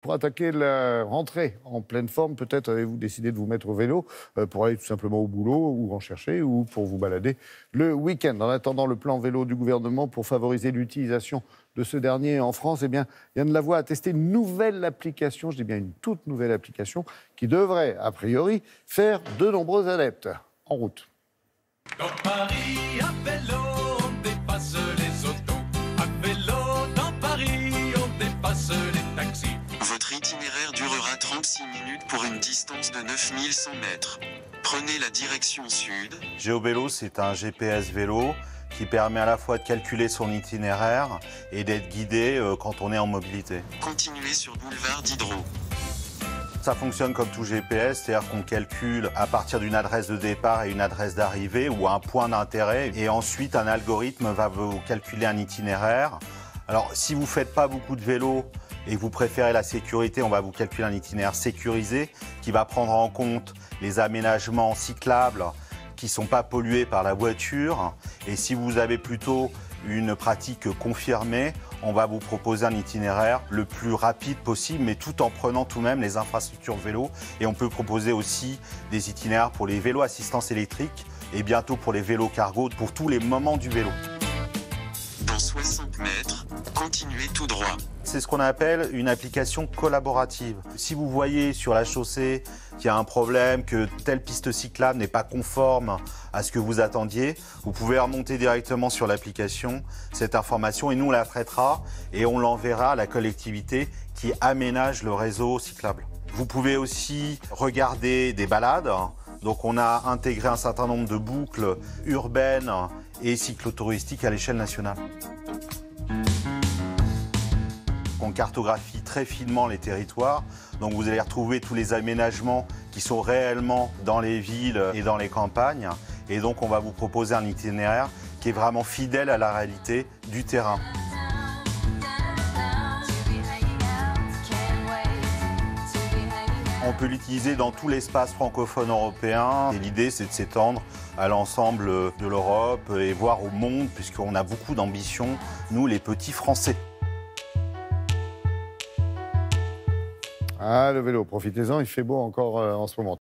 Pour attaquer la rentrée en pleine forme, peut-être avez-vous décidé de vous mettre au vélo pour aller tout simplement au boulot ou en chercher ou pour vous balader le week-end. En attendant le plan vélo du gouvernement pour favoriser l'utilisation de ce dernier en France, eh bien, Yann Lavoie a testé une nouvelle application, je dis bien une toute nouvelle application, qui devrait, a priori, faire de nombreux adeptes. En route. Dans Paris, à vélo, on dépasse les autos. À vélo, dans Paris, on dépasse les taxis. Votre itinéraire durera 36 minutes pour une distance de 9100 mètres. Prenez la direction sud. GeoVélo, c'est un GPS vélo qui permet à la fois de calculer son itinéraire et d'être guidé quand on est en mobilité. Continuez sur boulevard Diderot. Ça fonctionne comme tout GPS, c'est-à-dire qu'on calcule à partir d'une adresse de départ et une adresse d'arrivée ou un point d'intérêt. Et ensuite, un algorithme va vous calculer un itinéraire. Alors, si vous ne faites pas beaucoup de vélo et que vous préférez la sécurité, on va vous calculer un itinéraire sécurisé qui va prendre en compte les aménagements cyclables qui ne sont pas pollués par la voiture. Et si vous avez plutôt une pratique confirmée, on va vous proposer un itinéraire le plus rapide possible, mais tout en prenant tout de même les infrastructures vélo. Et on peut proposer aussi des itinéraires pour les vélos assistance électrique et bientôt pour les vélos cargo, pour tous les moments du vélo. Dans 60 mètres, continuez tout droit. C'est ce qu'on appelle une application collaborative. Si vous voyez sur la chaussée qu'il y a un problème, que telle piste cyclable n'est pas conforme à ce que vous attendiez, vous pouvez remonter directement sur l'application cette information et nous on la traitera et on l'enverra à la collectivité qui aménage le réseau cyclable. Vous pouvez aussi regarder des balades. Donc on a intégré un certain nombre de boucles urbaines et cyclotouristiques à l'échelle nationale. On cartographie très finement les territoires, donc vous allez retrouver tous les aménagements qui sont réellement dans les villes et dans les campagnes. Et donc on va vous proposer un itinéraire qui est vraiment fidèle à la réalité du terrain. On peut l'utiliser dans tout l'espace francophone européen. Et l'idée, c'est de s'étendre à l'ensemble de l'Europe et voire au monde, puisqu'on a beaucoup d'ambition, nous les petits Français. Ah, le vélo, profitez-en, il fait beau encore en ce moment.